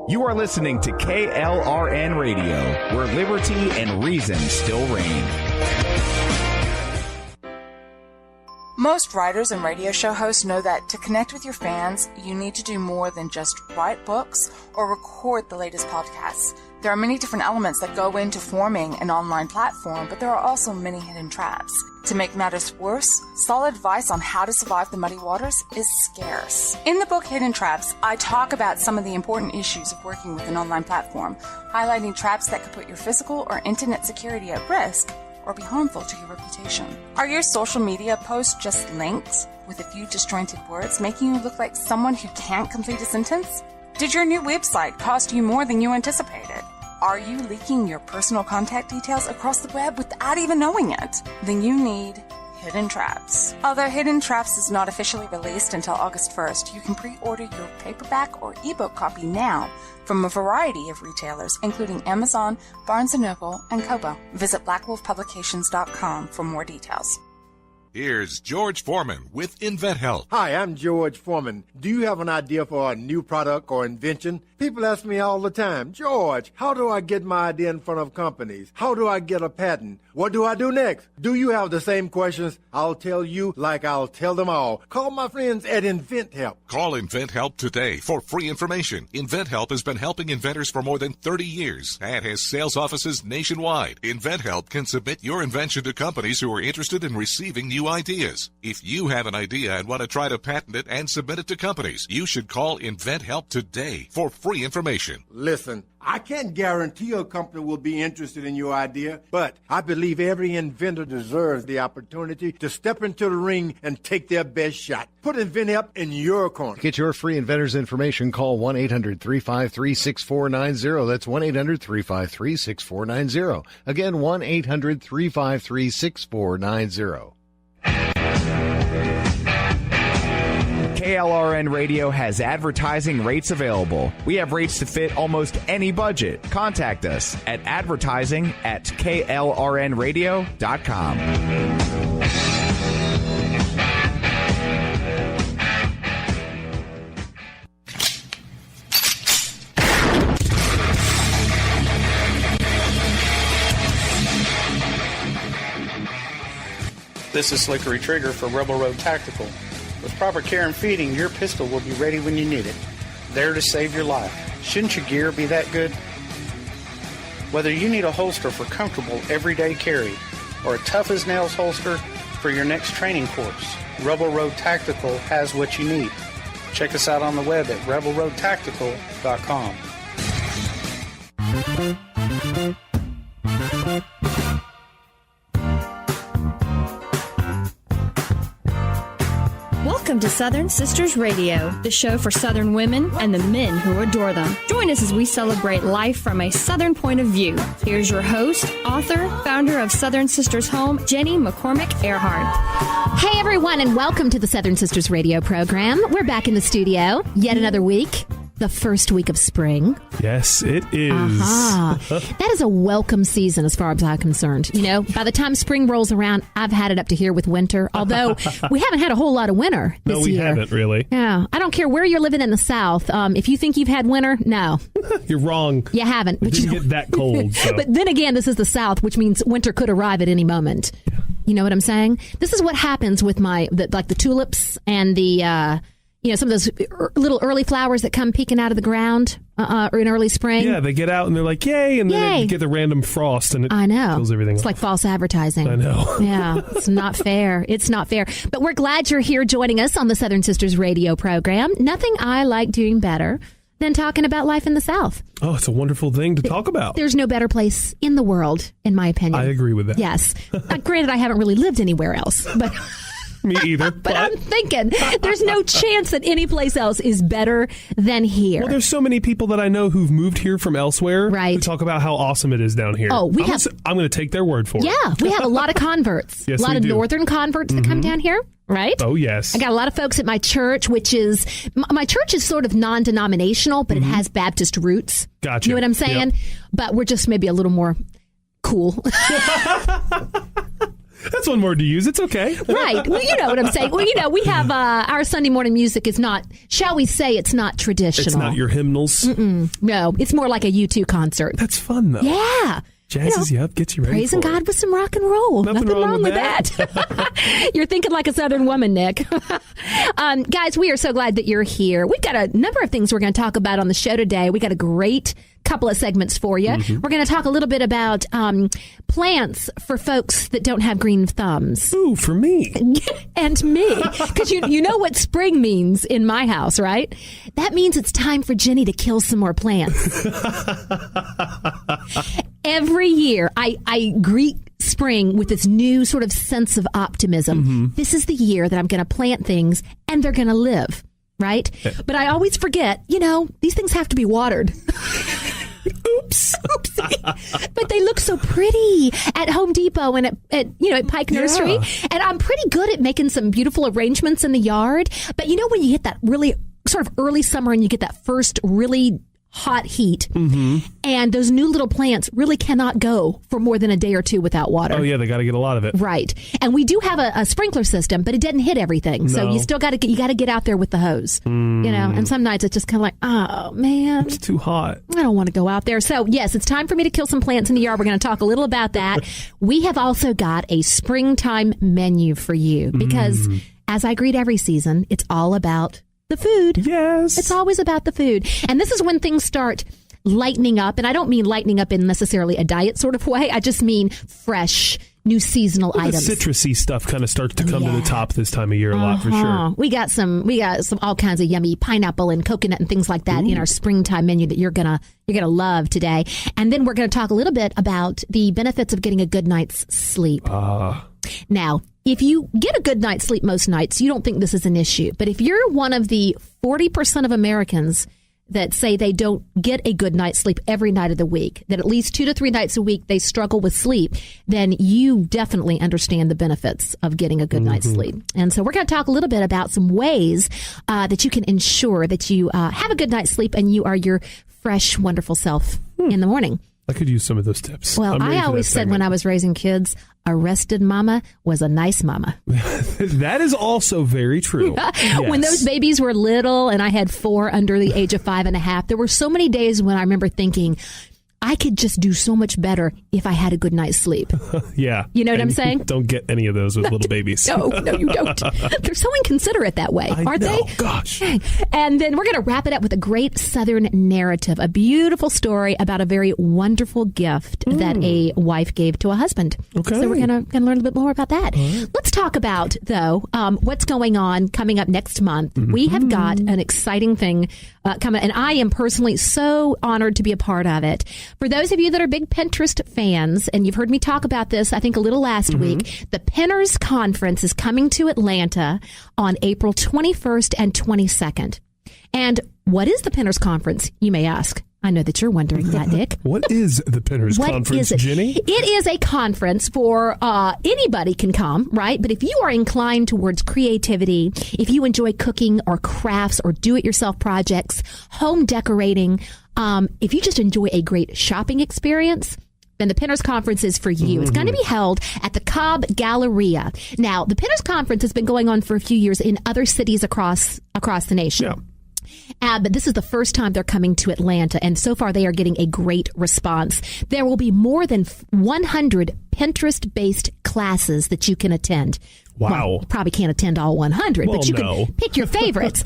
You are listening to KLRN Radio, where liberty and reason still reign. Most writers and radio show hosts know that to connect with your fans, you need to do more than just write books or record the latest podcasts. There are many different elements that go into forming an online platform, but there are also many hidden traps. To make matters worse, solid advice on how to survive the muddy waters is scarce. In the book Hidden Traps, I talk about some of the important issues of working with an online platform, highlighting traps that could put your physical or internet security at risk or be harmful to your reputation. Are your social media posts just links with a few disjointed words, making you look like someone who can't complete a sentence? Did your new website cost you more than you anticipated? Are you leaking your personal contact details across the web without even knowing it? Then you need Hidden Traps. Although Hidden Traps is not officially released until August 1st, you can pre-order your paperback or ebook copy now from a variety of retailers, including Amazon, Barnes & Noble, and Kobo. Visit blackwolfpublications.com for more details. Here's George Foreman with InventHelp. Hi, I'm George Foreman. Do you have an idea for a new product or invention? People ask me all the time, George, how do I get my idea in front of companies? How do I get a patent? What do I do next? Do you have the same questions? I'll tell you like I'll tell them all. Call my friends at InventHelp. Call InventHelp today for free information. InventHelp has been helping inventors for more than 30 years and has sales offices nationwide. InventHelp can submit your invention to companies who are interested in receiving new ideas. If you have an idea and want to try to patent it and submit it to companies, you should call InventHelp today for free information. Listen, I can't guarantee a company will be interested in your idea, but I believe every inventor deserves the opportunity to step into the ring and take their best shot. Put InventHelp in your corner. To get your free inventor's information, call 1-800-353-6490. That's 1-800-353-6490. Again, 1-800-353-6490. KLRN Radio has advertising rates available. We have rates to fit almost any budget. Contact us at advertising@klrnradio.com. This is Slickery Trigger for Rebel Road Tactical. With proper care and feeding, your pistol will be ready when you need it, there to save your life. Shouldn't your gear be that good? Whether you need a holster for comfortable everyday carry or a tough-as-nails holster for your next training course, Rebel Road Tactical has what you need. Check us out on the web at rebelroadtactical.com. Welcome to Southern Sisters Radio, the show for Southern women and the men who adore them. Join us as we celebrate life from a Southern point of view. Here's your host, author, founder of Southern Sisters Home, Jenny McCormick Earhart. Hey everyone, and welcome to the Southern Sisters Radio program. We're back in the studio yet another week. The first week of spring. Yes, it is. That is a welcome season as far as I'm concerned. You know, by the time spring rolls around, I've had it up to here with winter, although we haven't had a whole lot of winter this year. No, we haven't really. Yeah, I don't care where you're living in the South. If you think you've had winter, no. You're wrong. You haven't. It didn't get that cold. So. But then again, this is the South, which means winter could arrive at any moment. Yeah. You know what I'm saying? This is what happens with the tulips and the... some of those little early flowers that come peeking out of the ground in early spring. Yeah, they get out and they're like, yay, and then they get the random frost and it kills everything. It's like false advertising. I know. Yeah, it's not fair. It's not fair. But we're glad you're here joining us on the Southern Sisters Radio program. Nothing I like doing better than talking about life in the South. Oh, it's a wonderful thing to talk about. There's no better place in the world, in my opinion. I agree with that. Yes. Granted, I haven't really lived anywhere else, but... Me either. but I'm thinking there's no chance that any place else is better than here. Well, there's so many people that I know who've moved here from elsewhere who talk about how awesome it is down here. Oh, I'm going to take their word for it. Yeah, we have a lot of converts. Yes, a lot of northern converts that come down here, right? Oh, yes. I got a lot of folks at my church, which is, my church is sort of non-denominational, but it has Baptist roots. Gotcha. You know what I'm saying? Yep. But we're just maybe a little more cool. That's one word to use. It's okay. Right. Well, you know what I'm saying. Well, we have our Sunday morning music is not, shall we say, it's not traditional. It's not your hymnals. No, it's more like a U2 concert. That's fun, though. Yeah. Jazzes you up, gets you ready praising for God with some rock and roll. Nothing wrong with that. You're thinking like a Southern woman, Nick. Guys, we are so glad that you're here. We've got a number of things we're going to talk about on the show today. We got a great couple of segments for you. We're going to talk a little bit about plants for folks that don't have green thumbs. Ooh, for me. And me. Because you know what spring means in my house, right? That means it's time for Jenny to kill some more plants. Every year, I greet spring with this new sort of sense of optimism. This is the year that I'm going to plant things and they're going to live, right? But I always forget, these things have to be watered. Oops. Oopsie. But they look so pretty at Home Depot and at Pike Nursery. And I'm pretty good at making some beautiful arrangements in the yard. But when you hit that really sort of early summer and you get that first really hot heat, and those new little plants really cannot go for more than a day or two without water. Oh yeah, they got to get a lot of it. Right. And we do have a sprinkler system, but it doesn't hit everything. No. So you still got to get out there with the hose. And some nights it's just kind of like, oh man, it's too hot. I don't want to go out there. So yes, it's time for me to kill some plants in the yard. We're going to talk a little about that. We have also got a springtime menu for you because as I greet every season, it's all about the food. Yes. It's always about the food. And this is when things start lightening up. And I don't mean lightening up in necessarily a diet sort of way. I just mean fresh, new seasonal items. The citrusy stuff kind of starts to come to the top this time of year a lot for sure. We got some all kinds of yummy pineapple and coconut and things like that in our springtime menu that you're gonna love today. And then we're gonna talk a little bit about the benefits of getting a good night's sleep. Now, if you get a good night's sleep most nights, you don't think this is an issue. But if you're one of the 40% of Americans that say they don't get a good night's sleep every night of the week, that at least 2 to 3 nights a week they struggle with sleep, then you definitely understand the benefits of getting a good night's sleep. And so we're going to talk a little bit about some ways that you can ensure that you have a good night's sleep and you are your fresh, wonderful self in the morning. I could use some of those tips. Well, I always said when I was raising kids, a rested mama was a nice mama. That is also very true. Yes. When those babies were little and I had 4 under the age of 5.5, there were so many days when I remember thinking, I could just do so much better if I had a good night's sleep. Yeah. You know what I'm saying? Don't get any of those with little babies. No, you don't. They're so inconsiderate that way, aren't they? Gosh. And then we're going to wrap it up with a great Southern narrative, a beautiful story about a very wonderful gift that a wife gave to a husband. Okay. So we're going to learn a bit more about that. Let's talk about, though, what's going on coming up next month. We have got an exciting thing coming, and I am personally so honored to be a part of it. For those of you that are big Pinterest fans, and you've heard me talk about this, I think, a little last week, the Pinners Conference is coming to Atlanta on April 21st and 22nd. And what is the Pinners Conference, you may ask? I know that you're wondering that, Nick. What is the Pinners Conference, Jenny? It is a conference for anybody can come, right? But if you are inclined towards creativity, if you enjoy cooking or crafts or do-it-yourself projects, home decorating, if you just enjoy a great shopping experience, then the Pinners Conference is for you. It's going to be held at the Cobb Galleria. Now, the Pinners Conference has been going on for a few years in other cities across the nation. Yeah. But this is the first time they're coming to Atlanta, and so far they are getting a great response. There will be more than 100 Pinterest-based classes that you can attend. Wow. Well, you probably can't attend all 100, but you can pick your favorites.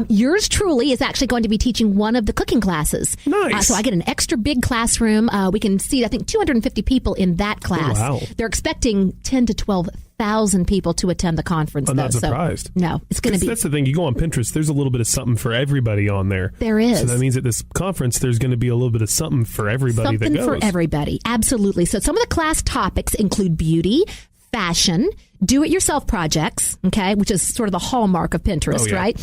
Yours truly is actually going to be teaching one of the cooking classes. Nice. So I get an extra big classroom. We can seat, I think, 250 people in that class. Oh, wow. They're expecting 10 to 12,000 people to attend the conference. I'm not surprised. No, it's going to be. That's the thing. You go on Pinterest, there's a little bit of something for everybody on there. There is. So that means at this conference, there's going to be a little bit of something for everybody that goes. Something for everybody. Absolutely. So some of the class topics include beauty, fashion, do-it-yourself projects, okay, which is sort of the hallmark of Pinterest, right?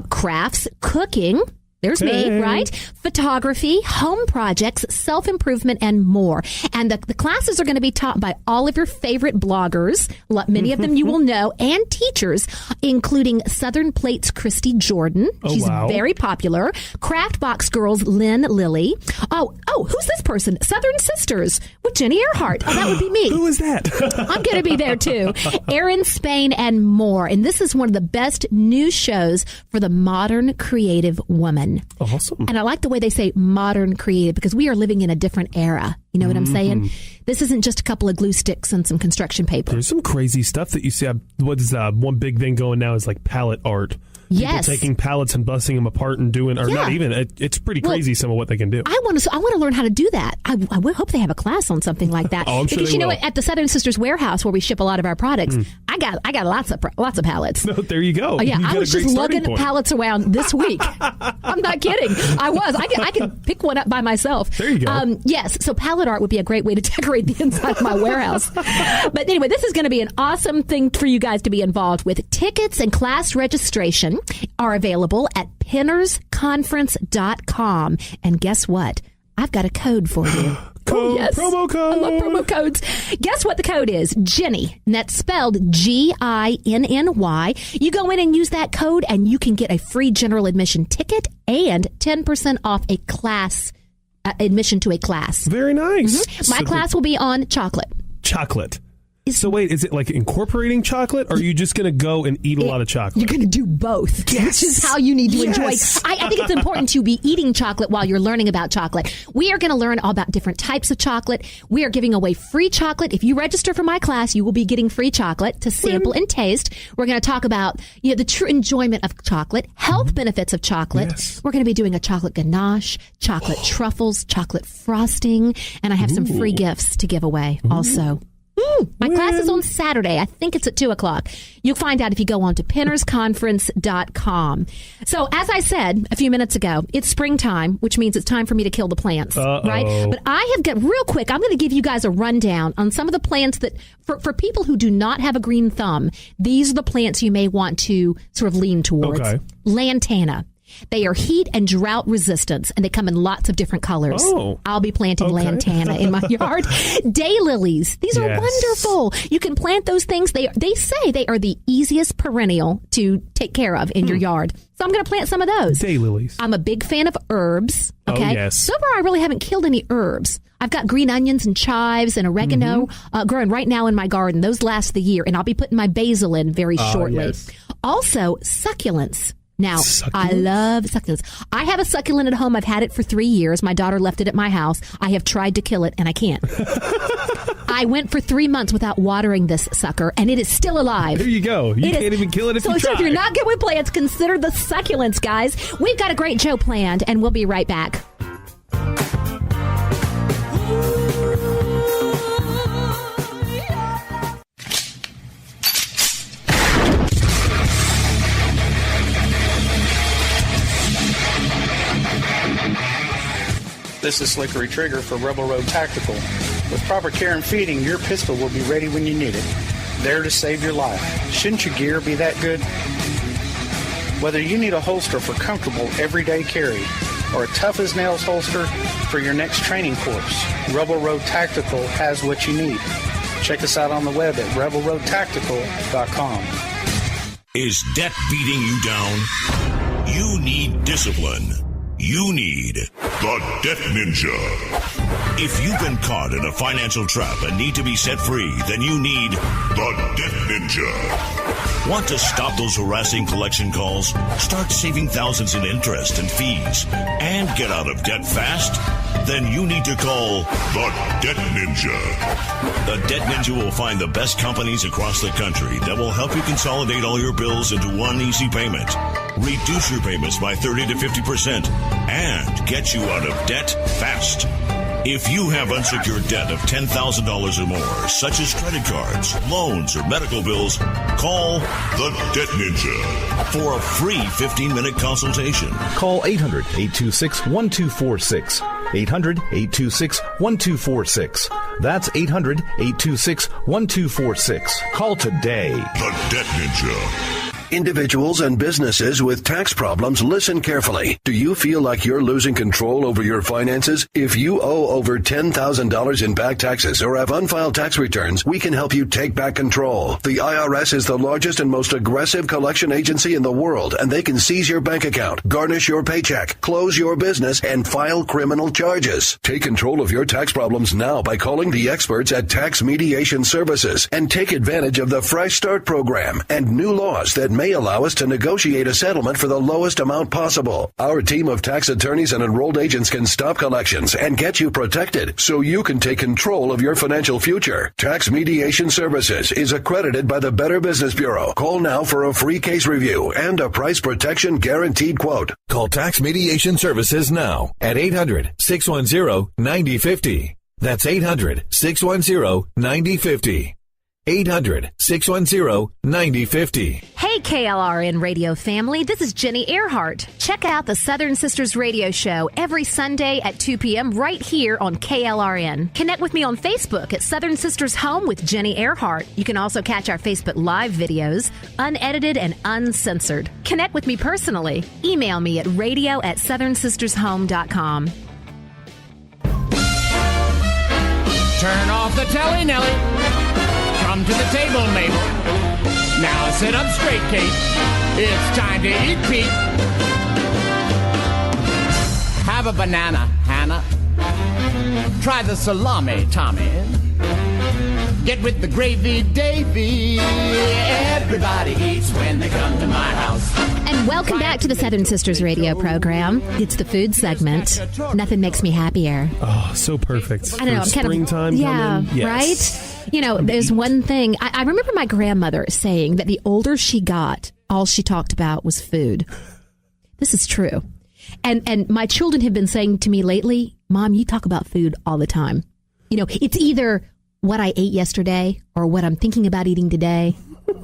Crafts, cooking, There's me, right? Photography, home projects, self-improvement, and more. And the classes are going to be taught by all of your favorite bloggers, many of them you will know, and teachers, including Southern Plate's Christy Jordan. She's very popular. Craftbox Girls, Lynn Lilly. Oh, who's this person? Southern Sisters with Jenny Earhart. Oh, that would be me. Who is that? I'm going to be there, too. Erin Spain and more. And this is one of the best news shows for the modern creative woman. Awesome. And I like the way they say modern creative because we are living in a different era. You know what I'm saying? This isn't just a couple of glue sticks and some construction paper. There's some crazy stuff that you see. What is one big thing going now is like pallet art. Yes. People taking pallets and busting them apart and doing, or not even. It's pretty crazy some of what they can do. I want to learn how to do that. I hope they have a class on something like that. I'm sure because they you know will. what? At the Southern Sisters warehouse where we ship a lot of our products, I got lots of pallets. No, there you go. Oh, yeah, I was just lugging pallets around this week. I'm not kidding. I can pick one up by myself. There you go. Yes, so pallet art would be a great way to decorate the inside of my warehouse. But anyway, this is going to be an awesome thing for you guys to be involved with. Tickets and class registration are available at pinnersconference.com. And guess what? I've got a code for you. Promo code. I love promo codes. Guess what the code is? Jenny. And that's spelled Ginny. You go in and use that code and you can get a free general admission ticket and 10% off a class, admission to a class. Very nice. My class will be on chocolate. Chocolate. So wait, is it like incorporating chocolate, or are you just going to go and eat a lot of chocolate? You're going to do both, which is how you need to enjoy. I think it's important to be eating chocolate while you're learning about chocolate. We are going to learn all about different types of chocolate. We are giving away free chocolate. If you register for my class, you will be getting free chocolate to sample and taste. We're going to talk about the true enjoyment of chocolate, health benefits of chocolate. Yes. We're going to be doing a chocolate ganache, chocolate truffles, chocolate frosting, and I have some free gifts to give away also. My class is on Saturday. I think it's at 2:00. You'll find out if you go on to pinnersconference.com. So, as I said a few minutes ago, it's springtime, which means it's time for me to kill the plants, right? But I have got, real quick, I'm going to give you guys a rundown on some of the plants that, for people who do not have a green thumb, these are the plants you may want to sort of lean towards. Okay. Lantana. They are heat and drought resistant, and they come in lots of different colors. I'll be planting lantana in my yard. Daylilies. These are wonderful. You can plant those things. They say they are the easiest perennial to take care of in your yard. So I'm going to plant some of those. Daylilies. I'm a big fan of herbs. Okay. Oh, yes. So far, I really haven't killed any herbs. I've got green onions and chives and oregano growing right now in my garden. Those last the year, and I'll be putting my basil in very shortly. Yes. Also, succulents. Now, I love succulents. I have a succulent at home. I've had it for 3 years. My daughter left it at my house. I have tried to kill it, and I can't. I went for 3 months without watering this sucker, and it is still alive. There you go. You can't even kill it if you try. So if you're not good with plants, consider the succulents, guys. We've got a great show planned, and we'll be right back. This is Slickery Trigger for Rebel Road Tactical. With proper care and feeding, your pistol will be ready when you need it. There to save your life. Shouldn't your gear be that good? Whether you need a holster for comfortable everyday carry or a tough-as-nails holster for your next training course, Rebel Road Tactical has what you need. Check us out on the web at rebelroadtactical.com. Is debt beating you down? You need discipline. You need the Debt Ninja. If you've been caught in a financial trap and need to be set free, then you need the Debt Ninja. Want to stop those harassing collection calls, start saving thousands in interest and fees, and get out of debt fast? Then you need to call the Debt Ninja. The Debt Ninja will find the best companies across the country that will help you consolidate all your bills into one easy payment, reduce your payments by 30 to 50%, and get you out of debt fast. If you have unsecured debt of $10,000 or more, such as credit cards, loans, or medical bills, call the Debt Ninja for a free 15-minute consultation. Call 800-826-1246. 800-826-1246. That's 800-826-1246. Call today. The Debt Ninja. Individuals and businesses with tax problems, listen carefully. Do you feel like you're losing control over your finances? If you owe over $10,000 in back taxes or have unfiled tax returns, we can help you take back control. The IRS is the largest and most aggressive collection agency in the world, and they can seize your bank account, garnish your paycheck, close your business, and file criminal charges. Take control of your tax problems now by calling the experts at Tax Mediation Services and take advantage of the Fresh Start program and new laws that may allow us to negotiate a settlement for the lowest amount possible. Our team of tax attorneys and enrolled agents can stop collections and get you protected so you can take control of your financial future. Tax Mediation Services is accredited by the Better Business Bureau. Call now for a free case review and a price protection guaranteed quote. Call Tax Mediation Services now at 800-610-9050. That's 800-610-9050. 800-610-9050. Hey, KLRN radio family, this is Jenny Earhart. Check out the Southern Sisters radio show every Sunday at 2 p.m. right here on KLRN. Connect with me on Facebook at Southern Sisters Home with Jenny Earhart. You can also catch our Facebook Live videos, unedited and uncensored. Connect with me personally. Email me at radio@southernsistershome.com. Turn off the telly, Nelly. Come to the table, Mabel. Now sit up straight, Kate. It's time to eat, Pete. Have a banana, Hannah. Try the salami, Tommy. Get with the gravy, Davy. Everybody eats when they come to my house. And welcome back to the Southern Sisters radio program. It's the food segment. Nothing makes me happier. Oh, so perfect. I don't know. I'm springtime yeah, coming. Yes. Right? You know, there's one thing. I remember my grandmother saying that the older she got, all she talked about was food. This is true. And my children have been saying to me lately, Mom, you talk about food all the time. You know, it's either what I ate yesterday or what I'm thinking about eating today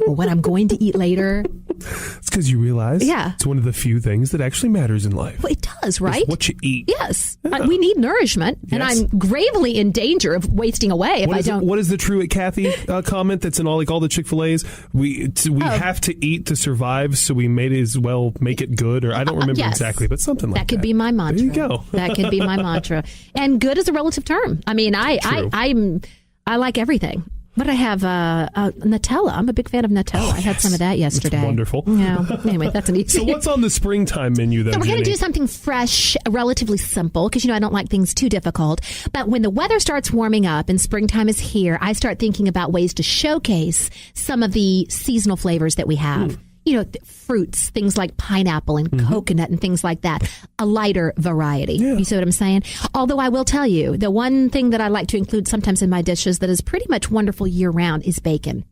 or what I'm going to eat later. It's because you realize it's one of the few things that actually matters in life. Well, it does, right? It's what you eat. Yes. We need nourishment, and I'm gravely in danger of wasting away if I don't. What is the true Kathy comment that's in all the Chick-fil-A's? We have to eat to survive, so we may as well make it good, or I don't remember exactly, but something like that. That could be my mantra. There you go. That could be my mantra. And good is a relative term. I mean, I like everything. But I have Nutella. I'm a big fan of Nutella. I had some of that yesterday. It's wonderful. Yeah. Anyway, that's an easy. So what's on the springtime menu then, So we're going to Jenny? do something fresh, relatively simple, because, I don't like things too difficult. But when the weather starts warming up and springtime is here, I start thinking about ways to showcase some of the seasonal flavors that we have. Fruits, things like pineapple and coconut and things like that. A lighter variety. Yeah. You see what I'm saying? Although I will tell you, the one thing that I like to include sometimes in my dishes that is pretty much wonderful year-round is bacon.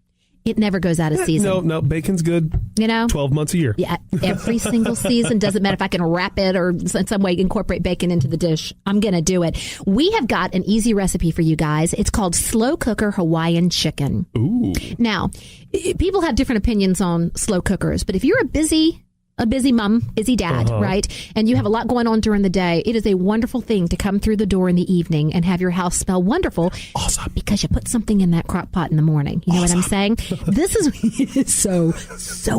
It never goes out of season. No, bacon's good. 12 months a year. Yeah, every single season. Doesn't matter if I can wrap it or in some way incorporate bacon into the dish. I'm going to do it. We have got an easy recipe for you guys. It's called slow cooker Hawaiian chicken. Ooh. Now, people have different opinions on slow cookers, but if you're a busy mom, busy dad, right? And you have a lot going on during the day. It is a wonderful thing to come through the door in the evening and have your house smell wonderful. Awesome. Because you put something in that crock pot in the morning. You know what I'm saying? This is so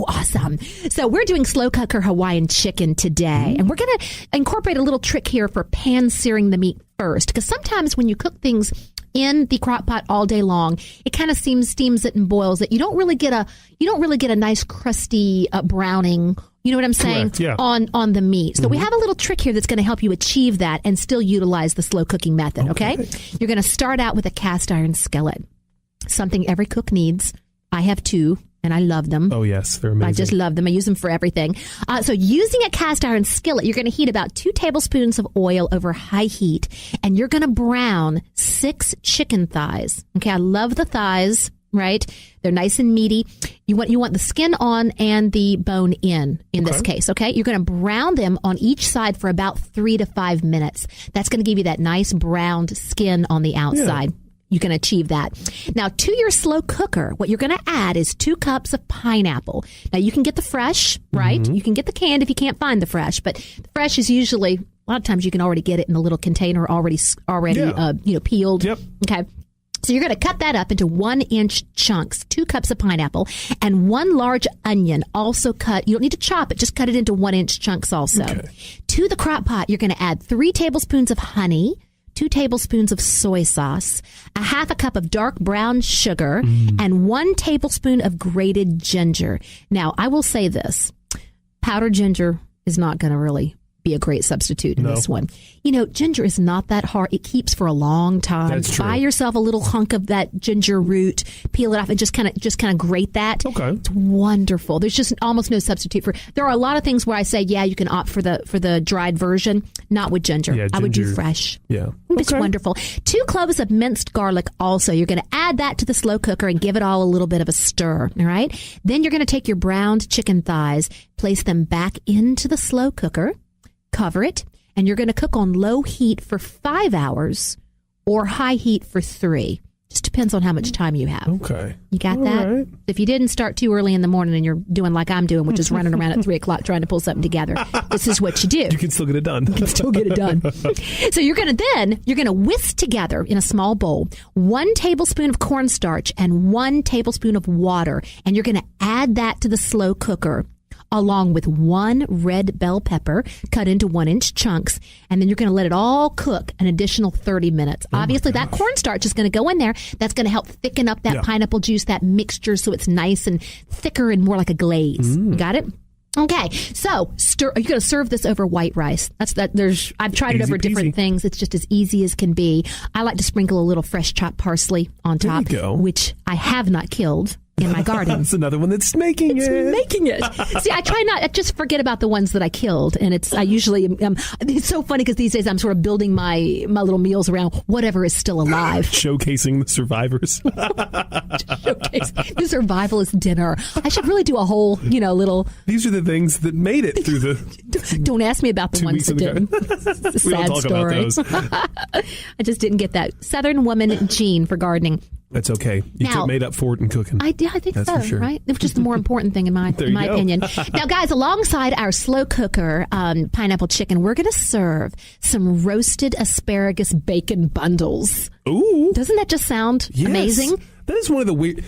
awesome. So we're doing slow cooker Hawaiian chicken today. And we're going to incorporate a little trick here for pan searing the meat first. Because sometimes when you cook things in the crock pot all day long, it kind of steams it and boils it. You don't really get a nice crusty browning. You know what I'm saying? Correct, yeah. On the meat. So we have a little trick here that's going to help you achieve that and still utilize the slow cooking method, okay? You're going to start out with a cast iron skillet. Something every cook needs. I have two, and I love them. Oh, yes. They're amazing. I just love them. I use them for everything. So using a cast iron skillet, you're going to heat about 2 tablespoons of oil over high heat, and you're going to brown 6 chicken thighs. Okay, I love the thighs. Right? They're nice and meaty. You want the skin on and the bone in this case, okay? You're going to brown them on each side for about 3 to 5 minutes. That's going to give you that nice browned skin on the outside. Yeah. You can achieve that. Now, to your slow cooker, what you're going to add is 2 cups of pineapple. Now, you can get the fresh, right? Mm-hmm. You can get the canned if you can't find the fresh, but the fresh is usually, a lot of times you can already get it in a little container already peeled. Yep. Okay. So you're going to cut that up into 1-inch chunks, 2 cups of pineapple, and 1 large onion also cut. You don't need to chop it, just cut it into 1-inch chunks also. Okay. To the crock pot, you're going to add 3 tablespoons of honey, 2 tablespoons of soy sauce, a half a cup of dark brown sugar, and 1 tablespoon of grated ginger. Now, I will say this. Powdered ginger is not going to really be a great substitute in this one. You know, ginger is not that hard. It keeps for a long time. That's true. Buy yourself a little hunk of that ginger root, peel it off, and just kind of grate that. Okay, it's wonderful. There's just almost no substitute for. There are a lot of things where I say, yeah, you can opt for the dried version. Not with ginger. Yeah, I would do fresh. Yeah, it's wonderful. 2 cloves of minced garlic. Also, you're going to add that to the slow cooker and give it all a little bit of a stir. All right. Then you're going to take your browned chicken thighs, place them back into the slow cooker. Cover it, and you're going to cook on low heat for 5 hours or high heat for 3. Just depends on how much time you have. Okay. You got All that? right. If you didn't start too early in the morning and you're doing like I'm doing, which is running around at 3 o'clock trying to pull something together, this is what you do. You can still get it done. You can still get it done. So you're going to whisk together in a small bowl 1 tablespoon of cornstarch and 1 tablespoon of water, and you're going to add that to the slow cooker, along with 1 red bell pepper cut into 1-inch chunks. And then you're going to let it all cook an additional 30 minutes. Obviously, that cornstarch is going to go in there. That's going to help thicken up that pineapple juice, that mixture, so it's nice and thicker and more like a glaze. You got it? Okay, so you're going to serve this over white rice. I've tried it over different things. It's just as easy as can be. I like to sprinkle a little fresh chopped parsley on top, which I have not killed in my garden. It's another one that's making it. See, I try not. I just forget about the ones that I killed, and I usually. It's so funny because these days I'm sort of building my little meals around whatever is still alive, showcasing the survivors. Showcase the survivalist dinner. I should really do a whole, little. These are the things that made it through the. Don't ask me about the ones that didn't. It's a sad story. I just didn't get that Southern woman gene for gardening. That's okay. You made up for it in cooking. I think that's so, for sure. Right? Which is the more important thing in my opinion. Now, guys, alongside our slow cooker pineapple chicken, we're going to serve some roasted asparagus bacon bundles. Ooh. Doesn't that just sound amazing? That is one of the weird...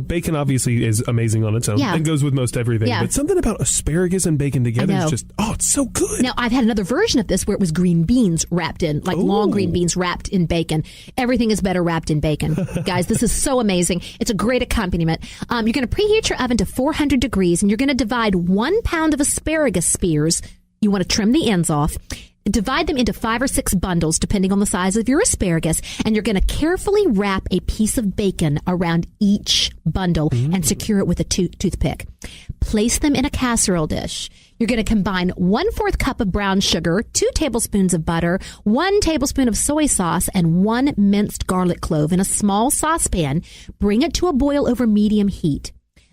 bacon obviously is amazing on its own. Yeah. It goes with most everything. Yeah. But something about asparagus and bacon together is just, it's so good. Now, I've had another version of this where it was green beans wrapped in, long green beans wrapped in bacon. Everything is better wrapped in bacon. Guys, this is so amazing. It's a great accompaniment. You're going to preheat your oven to 400 degrees, and you're going to divide 1 pound of asparagus spears. You want to trim the ends off. Divide them into 5 or 6 bundles, depending on the size of your asparagus, and you're going to carefully wrap a piece of bacon around each bundle and secure it with a toothpick. Place them in a casserole dish. You're going to combine 1/4 cup of brown sugar, 2 tablespoons of butter, 1 tablespoon of soy sauce, and 1 minced garlic clove in a small saucepan. Bring it to a boil over medium heat.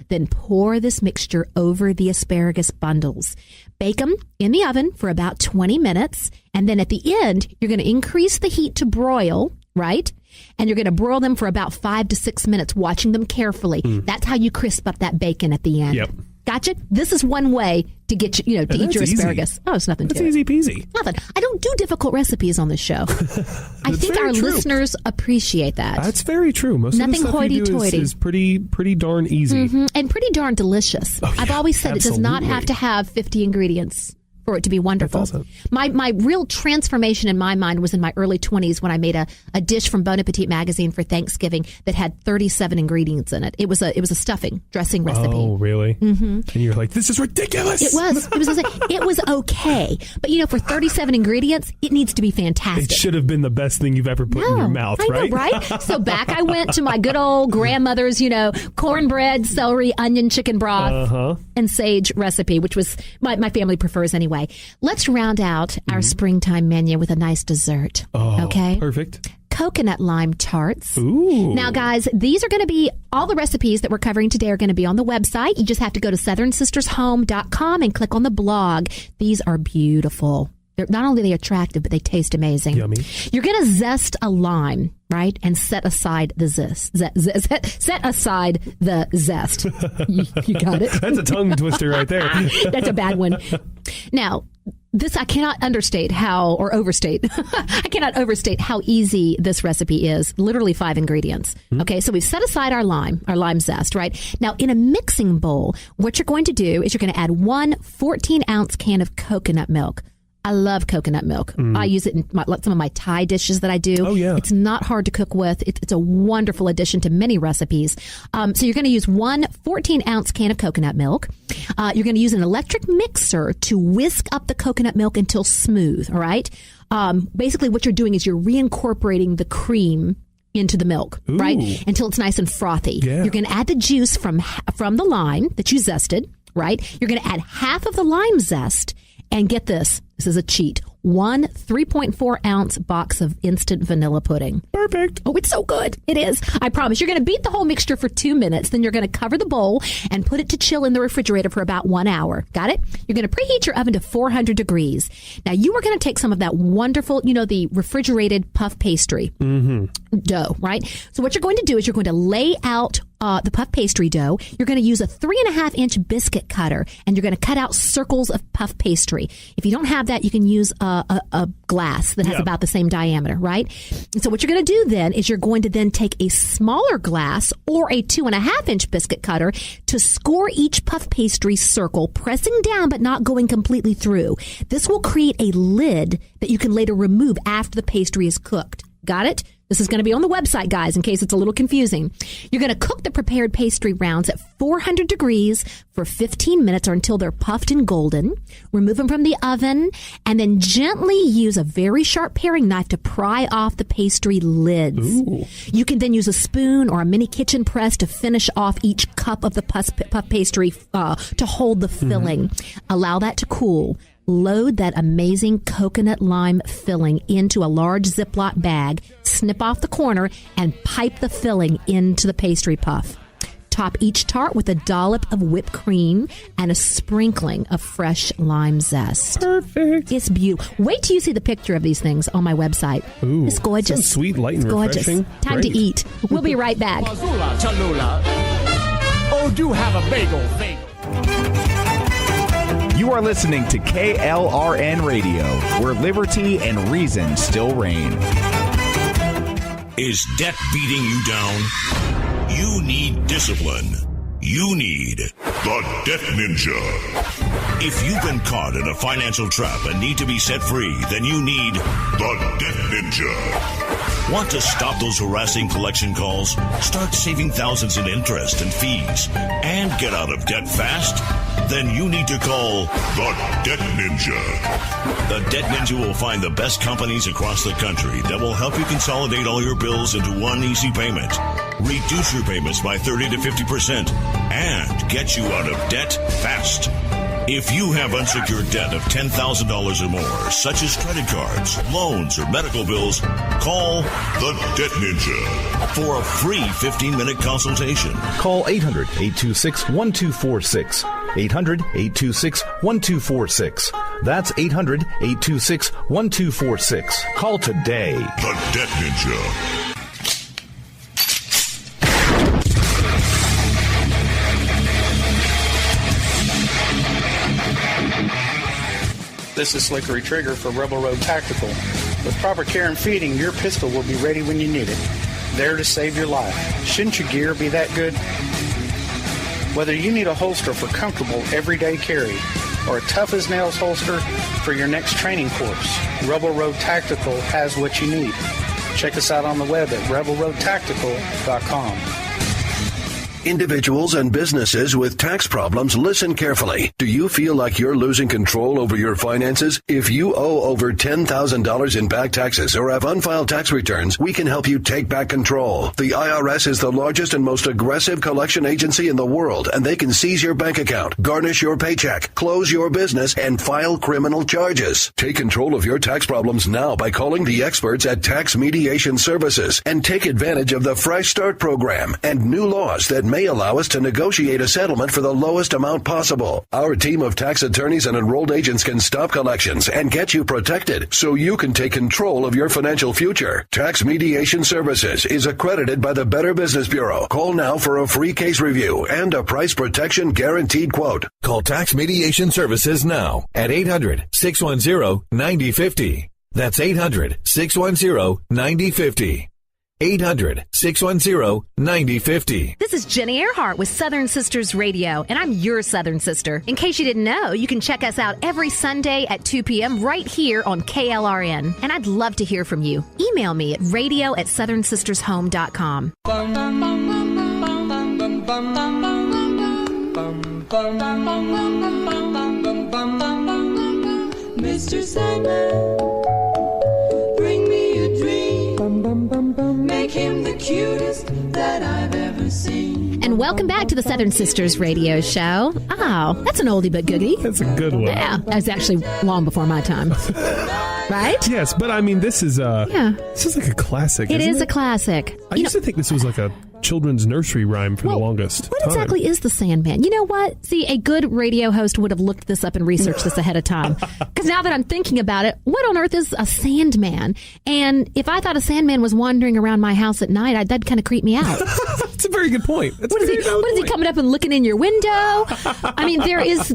Then pour this mixture over the asparagus bundles. Bake them in the oven for about 20 minutes. And then at the end, you're going to increase the heat to broil, right? And you're going to broil them for about 5 to 6 minutes, watching them carefully. That's how you crisp up that bacon at the end. Yep. Gotcha? This is one way to get to eat your asparagus. Easy. Oh, it's nothing to it. It's easy peasy. Nothing. I don't do difficult recipes on this show. I think our listeners appreciate that. That's very true. Most Nothing of the stuff you do is pretty darn easy. And pretty darn delicious. Oh, yeah, I've always said absolutely. It does not have to have 50 ingredients for it to be wonderful. It doesn't. My real transformation in my mind was in my early 20s when I made a dish from Bon Appetit magazine for Thanksgiving that had 37 ingredients in it. It was a stuffing dressing recipe. Oh, really? Mm-hmm. And you're like, this is ridiculous. It was okay. But for 37 ingredients, it needs to be fantastic. It should have been the best thing you've ever put in your mouth, right? Know, right? So back I went to my good old grandmother's, cornbread, celery, onion, chicken broth, and sage recipe, which was my family prefers anyway. Let's round out our springtime menu with a nice dessert. Oh, okay? Perfect. Coconut lime tarts. Ooh. Now, guys, these are going to be, all the recipes that we're covering today are going to be on the website. You just have to go to southernsistershome.com and click on the blog. These are beautiful. Not only are they attractive, but they taste amazing. Yummy. You're going to zest a lime, right? And set aside the zest. Set aside the zest. You got it? That's a tongue twister right there. That's a bad one. Now, This I cannot understate how, or overstate. I cannot overstate how easy this recipe is. Literally 5 ingredients. Okay, so we've set aside our lime zest, right? Now, in a mixing bowl, what you're going to do is you're going to add 1 14-ounce can of coconut milk. I love coconut milk. I use it in some of my Thai dishes that I do. Oh, yeah. It's not hard to cook with. It's a wonderful addition to many recipes. So you're going to use 1 14-ounce can of coconut milk. You're going to use an electric mixer to whisk up the coconut milk until smooth, all right? Basically, what you're doing is you're reincorporating the cream into the milk, right? Until it's nice and frothy. Yeah. You're going to add the juice from the lime that you zested, right? You're going to add half of the lime zest. And get this is a cheat. 1 3.4-ounce box of instant vanilla pudding. Perfect. Oh, it's so good. It is. I promise. You're going to beat the whole mixture for 2 minutes. Then you're going to cover the bowl and put it to chill in the refrigerator for about 1 hour. Got it? You're going to preheat your oven to 400 degrees. Now, you are going to take some of that wonderful, the refrigerated puff pastry dough, right? So what you're going to do is you're going to lay out the puff pastry dough. You're going to use a 3.5-inch biscuit cutter, and you're going to cut out circles of puff pastry. If you don't have that, you can use a glass that has about the same diameter, right? And so what you're going to do then is you're going to then take a smaller glass or a 2.5-inch biscuit cutter to score each puff pastry circle, pressing down but not going completely through. This will create a lid that you can later remove after the pastry is cooked. Got it? This is going to be on the website, guys, in case it's a little confusing. You're going to cook the prepared pastry rounds at 400 degrees for 15 minutes or until they're puffed and golden. Remove them from the oven and then gently use a very sharp paring knife to pry off the pastry lids. Ooh. You can then use a spoon or a mini kitchen press to finish off each cup of the puff pastry to hold the filling. Allow that to cool. Load that amazing coconut lime filling into a large Ziploc bag, snip off the corner, and pipe the filling into the pastry puff. Top each tart with a dollop of whipped cream and a sprinkling of fresh lime zest. Perfect. It's beautiful. Wait till you see the picture of these things on my website. Ooh, it's gorgeous. Sounds sweet, light, and refreshing. Time to eat. We'll be right back. Oh, do have a bagel. You are listening to KLRN Radio, where liberty and reason still reign. Is debt beating you down? You need discipline. You need the Debt Ninja. If you've been caught in a financial trap and need to be set free, then you need the Debt Ninja. Want to stop those harassing collection calls, start saving thousands in interest and fees, and get out of debt fast? Then you need to call the Debt Ninja. The Debt Ninja will find the best companies across the country that will help you consolidate all your bills into one easy payment, reduce your payments by 30 to 50%, and get you out of debt fast. If you have unsecured debt of $10,000 or more, such as credit cards, loans, or medical bills, call the Debt Ninja for a free 15-minute consultation. Call 800-826-1246. 800-826-1246. That's 800-826-1246. Call today. The Debt Ninja. This is Slickery Trigger for Rebel Road Tactical. With proper care and feeding, your pistol will be ready when you need it. There to save your life. Shouldn't your gear be that good? Whether you need a holster for comfortable everyday carry or a tough-as-nails holster for your next training course, Rebel Road Tactical has what you need. Check us out on the web at rebelroadtactical.com. Individuals and businesses with tax problems, listen carefully. Do you feel like you're losing control over your finances? If you owe over $10,000 in back taxes or have unfiled tax returns, we can help you take back control. The IRS is the largest and most aggressive collection agency in the world, and they can seize your bank account, garnish your paycheck, close your business, and file criminal charges. Take control of your tax problems now by calling the experts at Tax Mediation Services and take advantage of the Fresh Start program and new laws that may allow us to negotiate a settlement for the lowest amount possible. Our team of tax attorneys and enrolled agents can stop collections and get you protected so you can take control of your financial future. Tax Mediation Services is accredited by the Better Business Bureau. Call now for a free case review and a price protection guaranteed quote. Call Tax Mediation Services now at 800-610-9050. That's 800-610-9050. 800-610-9050. This is Jenny Earhart with Southern Sisters Radio, and I'm your Southern Sister. In case you didn't know, you can check us out every Sunday at 2 p.m. right here on KLRN. And I'd love to hear from you. Email me at radio@southernsistershome.com. Mr. Sandman, bring me a dream. Make him the cutest that I've ever seen. And welcome back to the Southern Sisters Radio Show. Oh, that's an oldie but goodie. That's a good one. Yeah, that was actually long before my time. Right? Yes, but I mean, this is like a classic. It is a classic. I used to think this was like a children's nursery rhyme for the longest What time. exactly is the Sandman? You know what? See, a good radio host would have looked this up and researched this ahead of time. Because now that I'm thinking about it, what on earth is a Sandman? And if I thought a Sandman was wandering around my house at night, that'd kind of creep me out. That's a very good point. What is he coming up and looking in your window? I mean, there is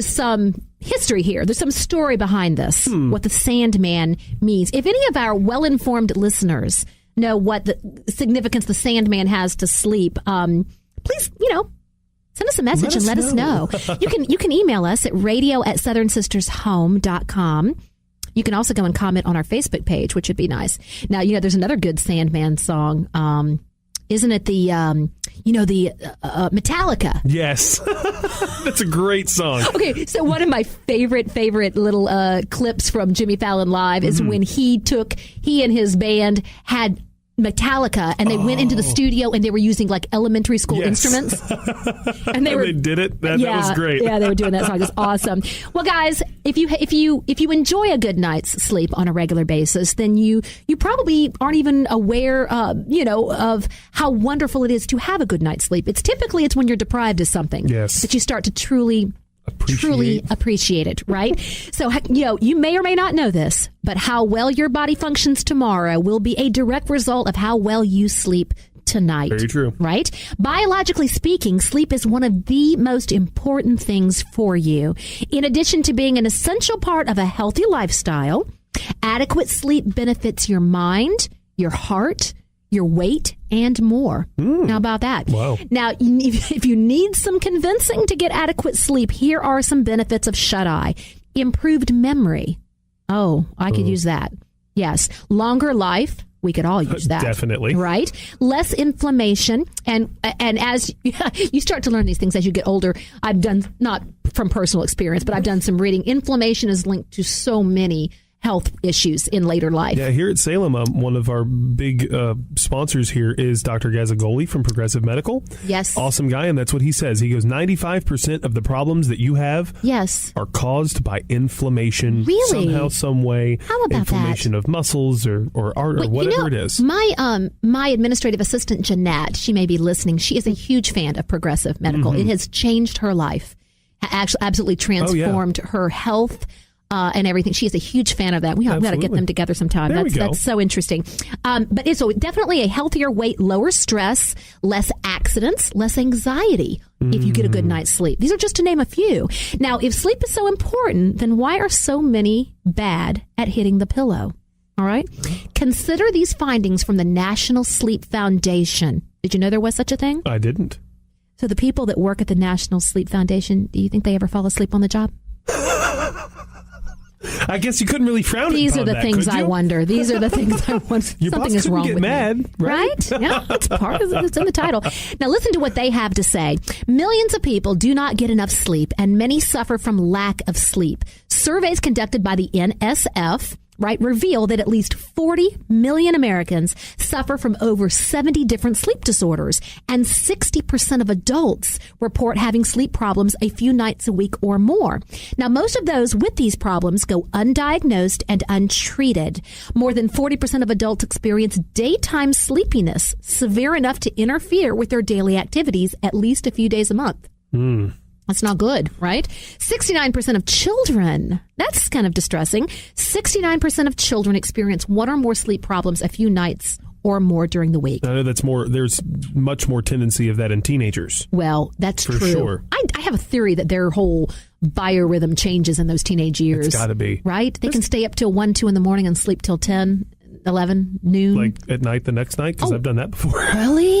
some history here. There's some story behind this, what the Sandman means. If any of our well-informed listeners know what the significance the Sandman has to sleep, please, send us a message and let us know. You can email us at radio@southernsistershome.com. You can also go and comment on our Facebook page, which would be nice. Now, there's another good Sandman song. Isn't it the Metallica? Yes. That's a great song. Okay, so one of my favorite little clips from Jimmy Fallon Live is when he and his band had Metallica, and they went into the studio and they were using like elementary school instruments. And they did it. That was great. Yeah, they were doing that song. It's awesome. Well, guys, if you enjoy a good night's sleep on a regular basis, then you probably aren't even aware, of how wonderful it is to have a good night's sleep. It's when you're deprived of something that you start to truly appreciate it, right? So, you may or may not know this, but how well your body functions tomorrow will be a direct result of how well you sleep tonight. Very true. Right? Biologically speaking, sleep is one of the most important things for you. In addition to being an essential part of a healthy lifestyle, adequate sleep benefits your mind, your heart, your weight, and more. How about that? Wow. Now, if you need some convincing to get adequate sleep, here are some benefits of shut-eye. Improved memory. Oh, I could use that. Yes. Longer life. We could all use that. Definitely. Right? Less inflammation. And as you start to learn these things as you get older, I've done, not from personal experience, but I've done some reading. Inflammation is linked to so many health issues in later life. Yeah, here at Salem, one of our big sponsors here is Dr. Gazzagoli from Progressive Medical. Yes. Awesome guy, and that's what he says. He goes, 95% of the problems that you have are caused by inflammation. Really? Somehow, some way. How about inflammation of muscles or art or whatever it is. My administrative assistant, Jeanette, she may be listening. She is a huge fan of Progressive Medical. It has changed her life, actually absolutely transformed her health. And everything. She is a huge fan of that. We've got to get them together sometime. That's so interesting. But it's definitely a healthier weight, lower stress, less accidents, less anxiety if you get a good night's sleep. These are just to name a few. Now, if sleep is so important, then why are so many bad at hitting the pillow? All right? Consider these findings from the National Sleep Foundation. Did you know there was such a thing? I didn't. So the people that work at the National Sleep Foundation, do you think they ever fall asleep on the job? I guess you couldn't really frown These upon are the things I wonder. These are the things I wonder. Your Something boss is wrong get with mad, me. right? Yeah, it's part of it. It's in the title. Now, listen to what they have to say. Millions of people do not get enough sleep, and many suffer from lack of sleep. Surveys conducted by the NSF right, reveal that at least 40 million Americans suffer from over 70 different sleep disorders, and 60% of adults report having sleep problems a few nights a week or more. Now, most of those with these problems go undiagnosed and untreated. More than 40% of adults experience daytime sleepiness, severe enough to interfere with their daily activities at least a few days a month. That's not good, right? 69% of children, that's kind of distressing. 69% of children experience one or more sleep problems a few nights or more during the week. I know there's much more tendency of that in teenagers. Well, that's for true. Sure. I have a theory that their whole biorhythm changes in those teenage years. It's got to be. Right? They can stay up till 1, 2 in the morning and sleep till 10, 11, noon. Like at night the next night? Because I've done that before. Really?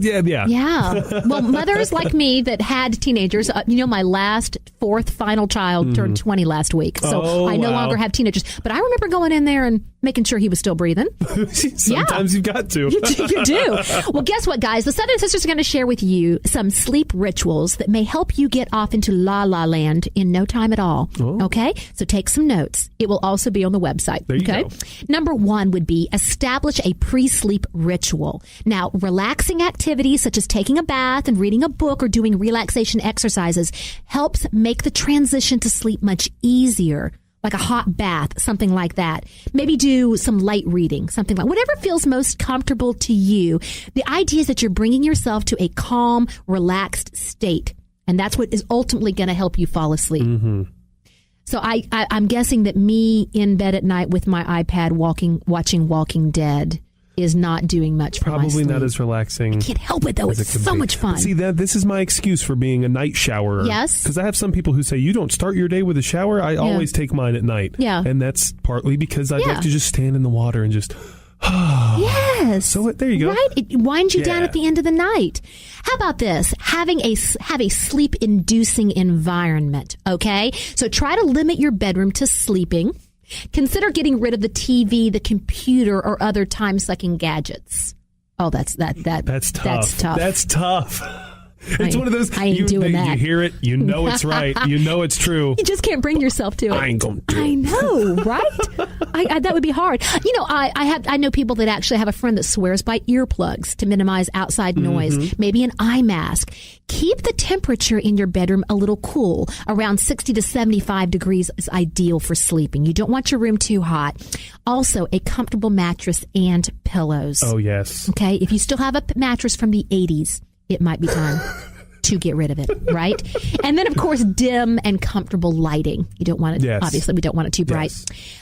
Yeah. Yeah. Well, mothers like me that had teenagers, my last fourth final child turned 20 last week. So I no longer have teenagers. But I remember going in there and making sure he was still breathing. Sometimes you've got to. You do. Well, guess what, guys? The Southern Sisters are going to share with you some sleep rituals that may help you get off into la-la land in no time at all. Oh. Okay? So take some notes. It will also be on the website. There you go. Number 1 would be establish a pre-sleep ritual. Now, relaxing activities such as taking a bath and reading a book or doing relaxation exercises helps make the transition to sleep much easier. Like a hot bath, something like that. Maybe do some light reading, something like whatever feels most comfortable to you. The idea is that you're bringing yourself to a calm, relaxed state. And that's what is ultimately going to help you fall asleep. Mm-hmm. So I'm guessing that me in bed at night with my iPad watching Walking Dead is not doing much for my sleep. Probably not as relaxing. I can't help it, though. It's so much fun. But see, this is my excuse for being a night showerer. Yes. Because I have some people who say, you don't start your day with a shower. I always take mine at night. Yeah. And that's partly because I like to just stand in the water and just... Yes. So there you go. Right? It winds you down at the end of the night. How about this? Have a sleep-inducing environment, okay? So try to limit your bedroom to sleeping. Consider getting rid of the TV, the computer, or other time-sucking gadgets. Oh, that's tough. That's tough. That's tough. It's one of those. I ain't doing that. You hear it. You know it's right. You know it's true. You just can't bring yourself to it. I ain't gonna do it. I know, right? That would be hard. I know people that actually have a friend that swears by earplugs to minimize outside noise. Maybe an eye mask. Keep the temperature in your bedroom a little cool. Around 60 to 75 degrees is ideal for sleeping. You don't want your room too hot. Also, a comfortable mattress and pillows. Oh, yes. Okay, if you still have a mattress from the 80s, it might be time to get rid of it, right? And then, of course, dim and comfortable lighting. You don't want it, obviously, we don't want it too bright.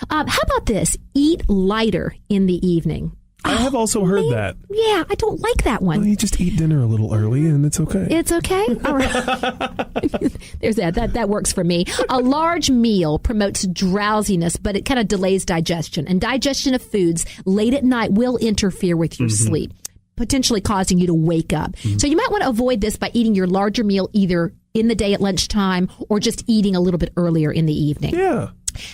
How about this? Eat lighter in the evening. I have also heard that. Yeah, I don't like that one. Well, you just eat dinner a little early and it's okay. It's okay? All right. There's that. That works for me. A large meal promotes drowsiness, but it kind of delays digestion. And digestion of foods late at night will interfere with your sleep, potentially causing you to wake up. So you might want to avoid this by eating your larger meal either in the day at lunchtime or just eating a little bit earlier in the evening. Yeah.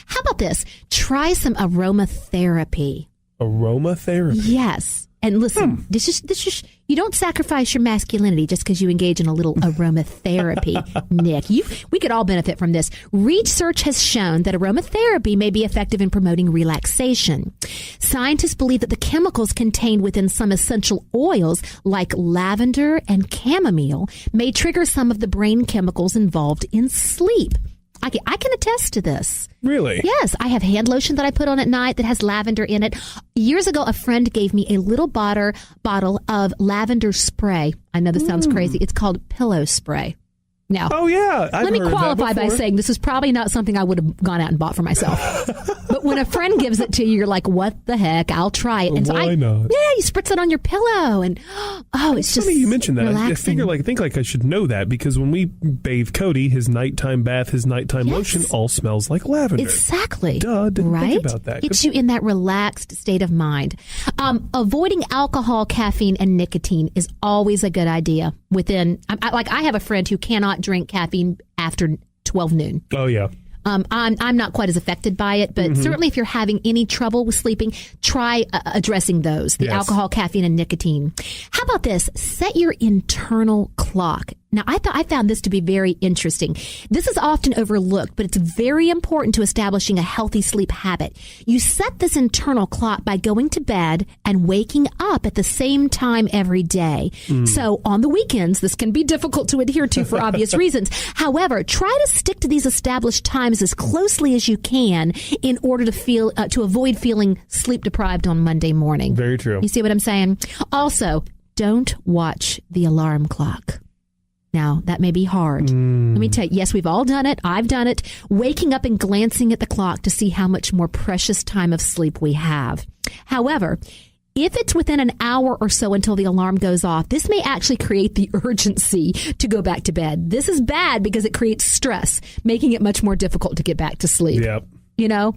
How about this? Try some aromatherapy. Aromatherapy? Yes. And listen, this is you don't sacrifice your masculinity just because you engage in a little aromatherapy, Nick. We could all benefit from this. Research has shown that aromatherapy may be effective in promoting relaxation. Scientists believe that the chemicals contained within some essential oils, like lavender and chamomile, may trigger some of the brain chemicals involved in sleep. I can attest to this. Really? Yes. I have hand lotion that I put on at night that has lavender in it. Years ago, a friend gave me a little bottle of lavender spray. I know this sounds crazy. It's called pillow spray. Now, let me qualify by saying this is probably not something I would have gone out and bought for myself. But when a friend gives it to you, you're like, what the heck? I'll try it. And so why not? Yeah, you spritz it on your pillow. And, it's just funny you mentioned that. relaxing. I think I should know that because when we bathe Cody, his nighttime bath, his nighttime lotion all smells like lavender. Exactly. Duh, didn't right? think about that. Gets you in that relaxed state of mind. Avoiding alcohol, caffeine, and nicotine is always a good idea. I have a friend who cannot drink caffeine after 12 noon. Oh, yeah. I'm not quite as affected by it, but certainly if you're having any trouble with sleeping, try addressing those, the alcohol, caffeine, and nicotine. How about this? Set your internal clock. Now, I found this to be very interesting. This is often overlooked, but it's very important to establishing a healthy sleep habit. You set this internal clock by going to bed and waking up at the same time every day. So on the weekends, this can be difficult to adhere to for obvious reasons. However, try to stick to these established times as closely as you can in order to avoid feeling sleep deprived on Monday morning. Very true. You see what I'm saying? Also, don't watch the alarm clock. Now, that may be hard. Let me tell you, yes, we've all done it. I've done it. Waking up and glancing at the clock to see how much more precious time of sleep we have. However, if it's within an hour or so until the alarm goes off, this may actually create the urgency to go back to bed. This is bad because it creates stress, making it much more difficult to get back to sleep. Yep. You know?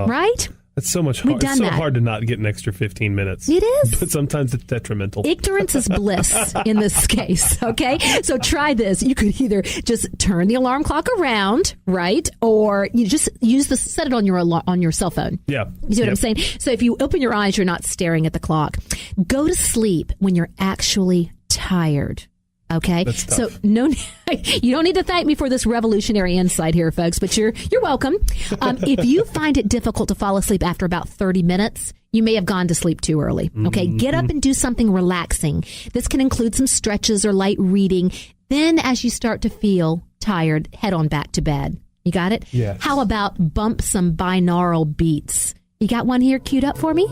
Right? It's so much hard. It's so hard to not get an extra 15 minutes. It is. But sometimes it's detrimental. Ignorance is bliss in this case, okay? So try this. You could either just turn the alarm clock around, right? Or you just set it on your cell phone. Yeah. You see what I'm saying? So if you open your eyes, you're not staring at the clock. Go to sleep when you're actually tired. Okay, so you don't need to thank me for this revolutionary insight here, folks, but you're welcome. If you find it difficult to fall asleep after about 30 minutes, you may have gone to sleep too early. Okay, get up and do something relaxing. This can include some stretches or light reading. Then as you start to feel tired, head on back to bed. You got it? Yeah. How about bump some binaural beats? You got one here queued up for me?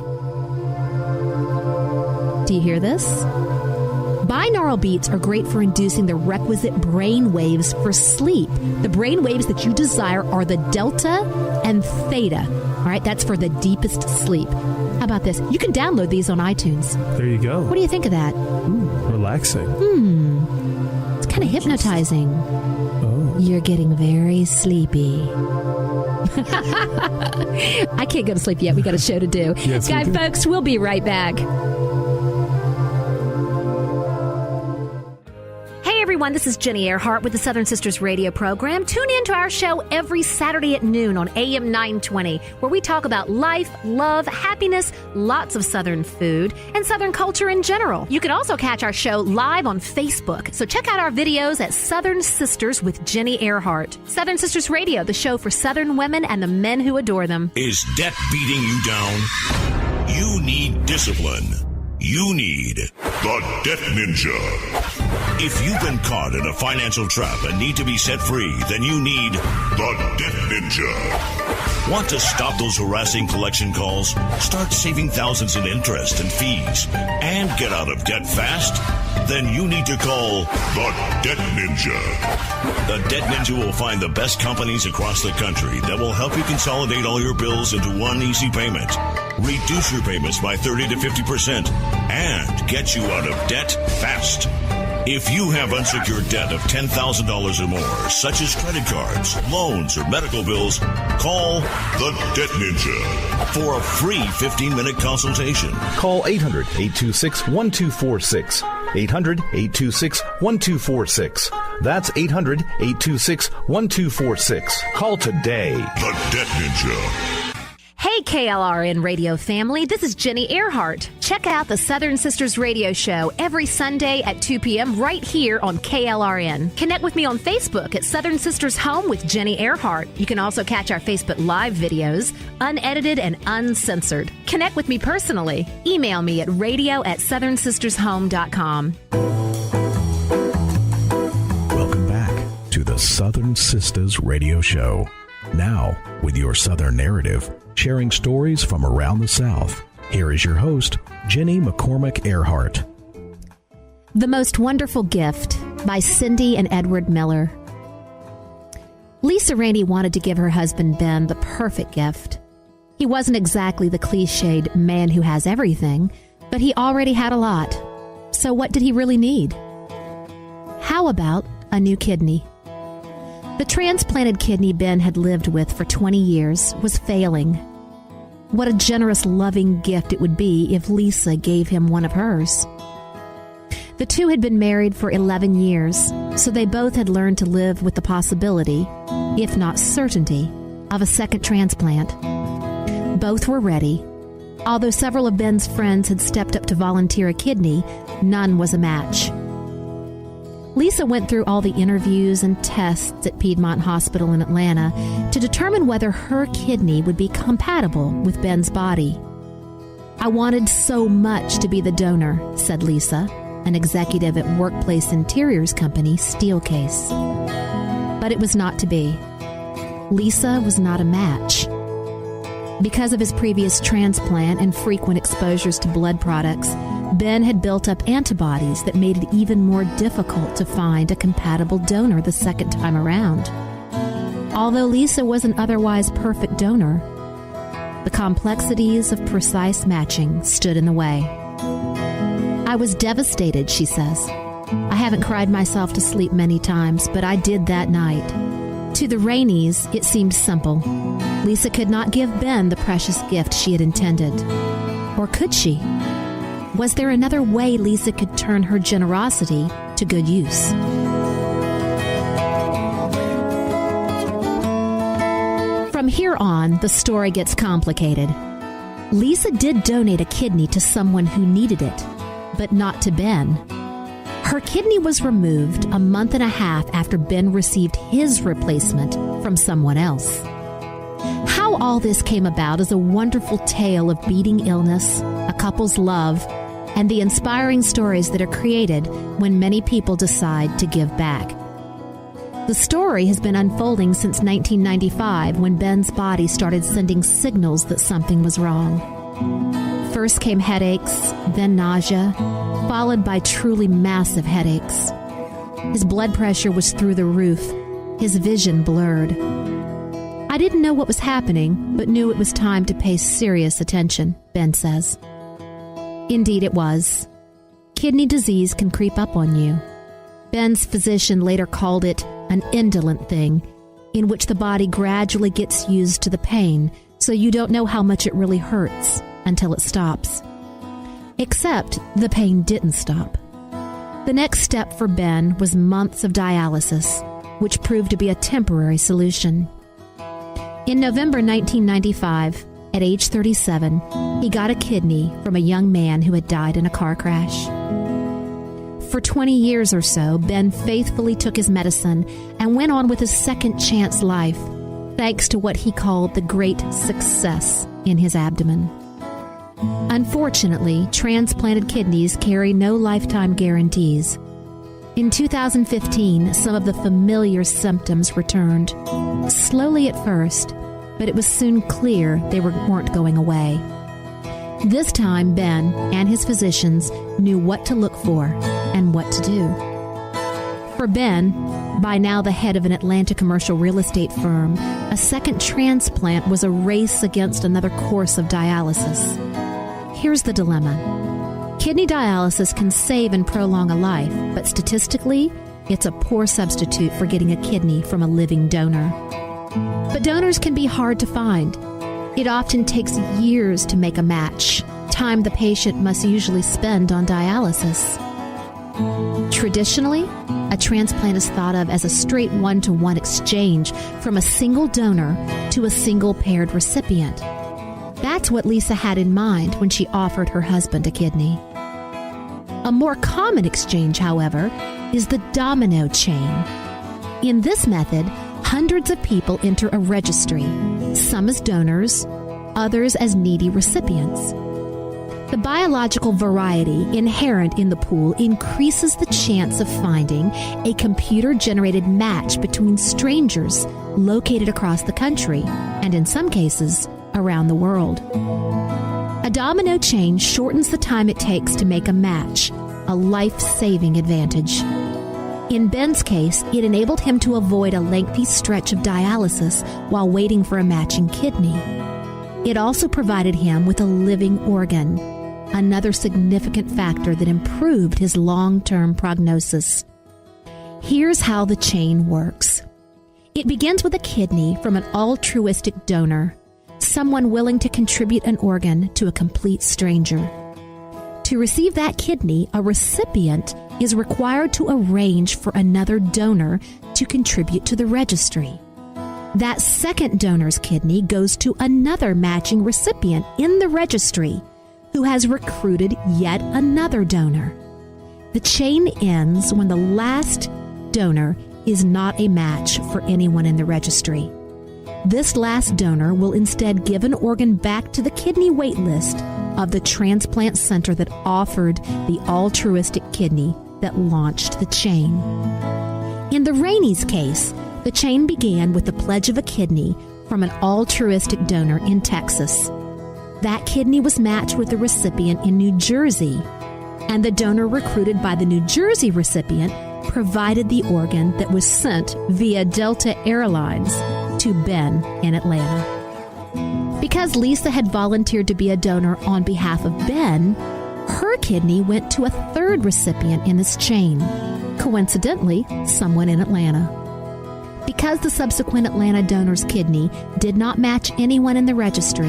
Do you hear this? Binaural beats are great for inducing the requisite brain waves for sleep. The brain waves that you desire are the delta and theta. All right, that's for the deepest sleep. How about this? You can download these on iTunes. There you go. What do you think of that? Relaxing. It's kind of hypnotizing. Oh. You're getting very sleepy. I can't go to sleep yet. We got a show to do. Yes, Guys, folks, we'll be right back. Everyone, this is Jenny Earhart with the Southern Sisters radio program. Tune in to our show every Saturday at noon on AM 920, where we talk about life, love, happiness, lots of Southern food, and Southern culture in general. You can also catch our show live on Facebook, so check out our videos at Southern Sisters with Jenny Earhart. Southern Sisters Radio, the show for Southern women and the men who adore them. Is debt beating you down? You need discipline. You need the Debt Ninja. If you've been caught in a financial trap and need to be set free, then you need the Debt Ninja. Want to stop those harassing collection calls, start saving thousands in interest and fees, and get out of debt fast? Then you need to call the Debt Ninja. The Debt Ninja will find the best companies across the country that will help you consolidate all your bills into one easy payment, reduce your payments by 30 to 50%, and get you out of debt fast. If you have unsecured debt of $10,000 or more, such as credit cards, loans, or medical bills, call the Debt Ninja for a free 15-minute consultation. Call 800-826-1246. 800-826-1246. That's 800-826-1246. Call today. The Debt Ninja. Hey, KLRN radio family, this is Jenny Earhart. Check out the Southern Sisters radio show every Sunday at 2 p.m. right here on KLRN. Connect with me on Facebook at Southern Sisters Home with Jenny Earhart. You can also catch our Facebook Live videos, unedited and uncensored. Connect with me personally. Email me at radio@southernsistershome.com. Welcome back to the Southern Sisters radio show. Now, with your Southern narrative, sharing stories from around the South. Here is your host, Jenny McCormick Earhart. The Most Wonderful Gift by Cindy and Edward Miller. Lisa Rainey wanted to give her husband Ben the perfect gift. He wasn't exactly the cliched man who has everything, but he already had a lot. So what did he really need? How about a new kidney? The transplanted kidney Ben had lived with for 20 years was failing. What a generous, loving gift it would be if Lisa gave him one of hers. The two had been married for 11 years, so they both had learned to live with the possibility, if not certainty, of a second transplant. Both were ready. Although several of Ben's friends had stepped up to volunteer a kidney, none was a match. Lisa went through all the interviews and tests at Piedmont Hospital in Atlanta to determine whether her kidney would be compatible with Ben's body. "I wanted so much to be the donor," said Lisa, an executive at workplace interiors company Steelcase. But it was not to be. Lisa was not a match. Because of his previous transplant and frequent exposures to blood products, Ben had built up antibodies that made it even more difficult to find a compatible donor the second time around. Although Lisa was an otherwise perfect donor, the complexities of precise matching stood in the way. "I was devastated," she says. "I haven't cried myself to sleep many times, but I did that night." To the Rainies, it seemed simple. Lisa could not give Ben the precious gift she had intended. Or could she? Was there another way Lisa could turn her generosity to good use? From here on, the story gets complicated. Lisa did donate a kidney to someone who needed it, but not to Ben. Her kidney was removed a month and a half after Ben received his replacement from someone else. How all this came about is a wonderful tale of beating illness, a couple's love, and the inspiring stories that are created when many people decide to give back. The story has been unfolding since 1995 when Ben's body started sending signals that something was wrong. First came headaches, then nausea, followed by truly massive headaches. His blood pressure was through the roof, his vision blurred. "I didn't know what was happening, but knew it was time to pay serious attention," Ben says. Indeed it was. Kidney disease can creep up on you. Ben's physician later called it an indolent thing, in which the body gradually gets used to the pain, so you don't know how much it really hurts until it stops. Except the pain didn't stop. The next step for Ben was months of dialysis, which proved to be a temporary solution. In November 1995, at age 37, he got a kidney from a young man who had died in a car crash. For 20 years or so, Ben faithfully took his medicine and went on with his second chance life, thanks to what he called the great success in his abdomen. Unfortunately, transplanted kidneys carry no lifetime guarantees. In 2015, some of the familiar symptoms returned. Slowly at first, but it was soon clear they weren't going away. This time, Ben and his physicians knew what to look for and what to do. For Ben, by now the head of an Atlanta commercial real estate firm, a second transplant was a race against another course of dialysis. Here's the dilemma. Kidney dialysis can save and prolong a life, but statistically, it's a poor substitute for getting a kidney from a living donor. But donors can be hard to find. It often takes years to make a match, time the patient must usually spend on dialysis. Traditionally, a transplant is thought of as a straight one-to-one exchange from a single donor to a single paired recipient. That's what Lisa had in mind when she offered her husband a kidney. A more common exchange, however, is the domino chain. In this method, hundreds of people enter a registry, some as donors, others as needy recipients. The biological variety inherent in the pool increases the chance of finding a computer-generated match between strangers located across the country, and in some cases, around the world. A domino chain shortens the time it takes to make a match, a life-saving advantage. In Ben's case, it enabled him to avoid a lengthy stretch of dialysis while waiting for a matching kidney. It also provided him with a living organ, another significant factor that improved his long-term prognosis. Here's how the chain works. It begins with a kidney from an altruistic donor, someone willing to contribute an organ to a complete stranger. To receive that kidney, a recipient is required to arrange for another donor to contribute to the registry. That second donor's kidney goes to another matching recipient in the registry who has recruited yet another donor. The chain ends when the last donor is not a match for anyone in the registry. This last donor will instead give an organ back to the kidney wait list of the transplant center that offered the altruistic kidney that launched the chain. In the Rainey's case, the chain began with the pledge of a kidney from an altruistic donor in Texas. That kidney was matched with a recipient in New Jersey, and the donor recruited by the New Jersey recipient provided the organ that was sent via Delta Airlines to Ben in Atlanta. Because Lisa had volunteered to be a donor on behalf of Ben, her kidney went to a third recipient in this chain, coincidentally, someone in Atlanta. Because the subsequent Atlanta donor's kidney did not match anyone in the registry,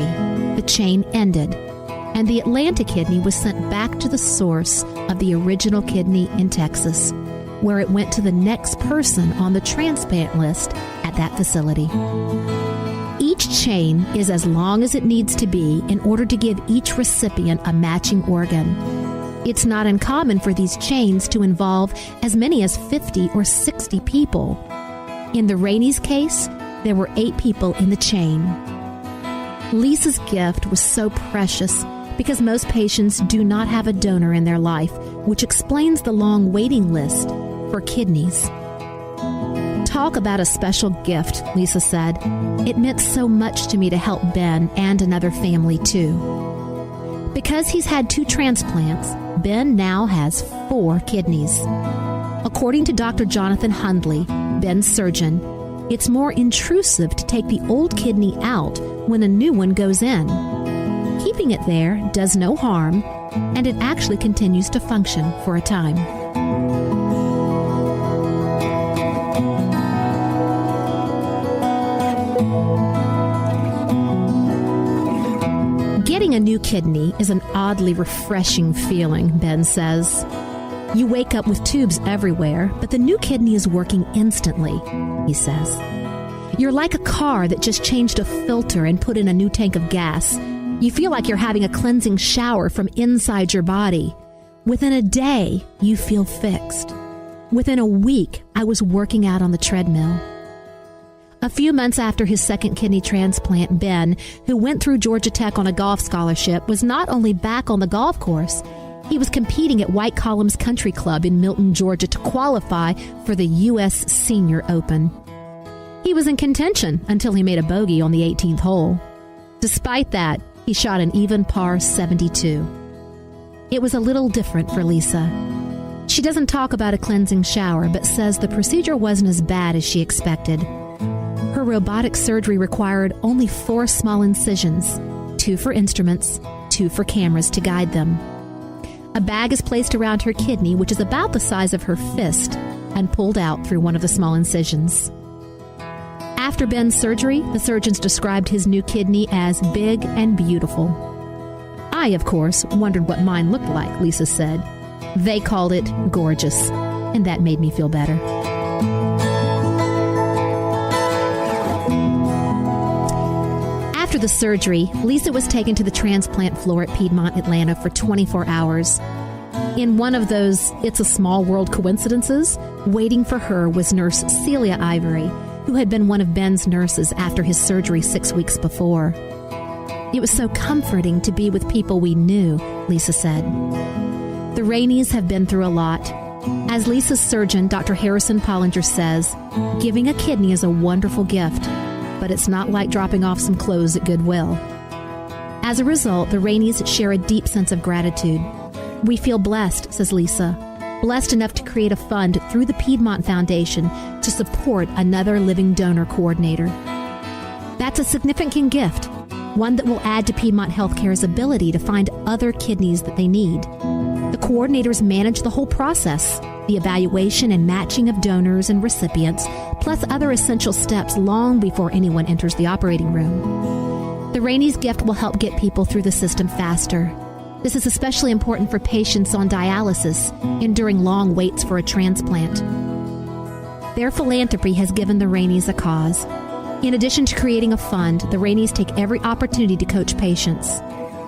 the chain ended, and the Atlanta kidney was sent back to the source of the original kidney in Texas, where it went to the next person on the transplant list at that facility. Each chain is as long as it needs to be in order to give each recipient a matching organ. It's not uncommon for these chains to involve as many as 50 or 60 people. In the Rainey's case, there were 8 people in the chain. Lisa's gift was so precious because most patients do not have a donor in their life, which explains the long waiting list for kidneys. Talk about a special gift, Lisa said. It meant so much to me to help Ben and another family too. Because he's had 2 transplants, Ben now has 4 kidneys. According to Dr. Jonathan Hundley, Ben's surgeon, it's more intrusive to take the old kidney out when a new one goes in. Keeping it there does no harm, and it actually continues to function for a time. Getting a new kidney is an oddly refreshing feeling, Ben says. You wake up with tubes everywhere, but the new kidney is working instantly, he says. You're like a car that just changed a filter and put in a new tank of gas. You feel like you're having a cleansing shower from inside your body. Within a day, you feel fixed. Within a week, I was working out on the treadmill. A few months after his second kidney transplant, Ben, who went through Georgia Tech on a golf scholarship, was not only back on the golf course, he was competing at White Columns Country Club in Milton, Georgia to qualify for the U.S. Senior Open. He was in contention until he made a bogey on the 18th hole. Despite that, he shot an even par 72. It was a little different for Lisa. She doesn't talk about a cleansing shower, but says the procedure wasn't as bad as she expected. Her robotic surgery required only 4 small incisions, 2 for instruments, 2 for cameras to guide them. A bag is placed around her kidney, which is about the size of her fist, and pulled out through one of the small incisions. After Ben's surgery, the surgeons described his new kidney as big and beautiful. I, of course, wondered what mine looked like, Lisa said. They called it gorgeous, and that made me feel better. After the surgery, Lisa was taken to the transplant floor at Piedmont, Atlanta for 24 hours. In one of those It's a Small World coincidences, waiting for her was nurse Celia Ivory, who had been one of Ben's nurses after his surgery 6 weeks before. It was so comforting to be with people we knew, Lisa said. The Raineys have been through a lot. As Lisa's surgeon, Dr. Harrison Pollinger, says, giving a kidney is a wonderful gift, but it's not like dropping off some clothes at Goodwill. As a result, the Raineys share a deep sense of gratitude. We feel blessed, says Lisa, blessed enough to create a fund through the Piedmont Foundation to support another living donor coordinator. That's a significant gift, one that will add to Piedmont Healthcare's ability to find other kidneys that they need. The coordinators manage the whole process, the evaluation and matching of donors and recipients, plus other essential steps long before anyone enters the operating room. The Rainey's gift will help get people through the system faster. This is especially important for patients on dialysis, enduring long waits for a transplant. Their philanthropy has given the Raineys a cause. In addition to creating a fund, the Raineys take every opportunity to coach patients.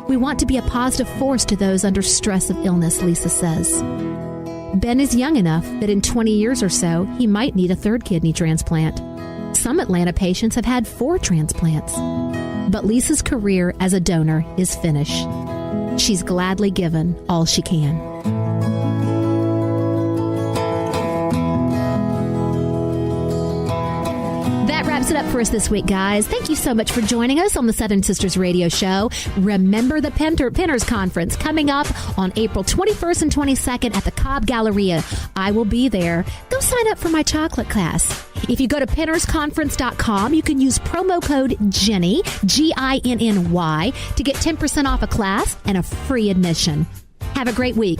We want to be a positive force to those under stress of illness, Lisa says. Ben is young enough that in 20 years or so, he might need a third kidney transplant. Some Atlanta patients have had 4 transplants. But Lisa's career as a donor is finished. She's gladly given all she can. That wraps it up for us this week, guys. Thank you so much for joining us on the Southern Sisters Radio Show. Remember the Pinners Conference coming up on April 21st and 22nd at the Cobb Galleria. I will be there. Go sign up for my chocolate class. If you go to pinnersconference.com, you can use promo code Jenny, Ginny, to get 10% off a class and a free admission. Have a great week.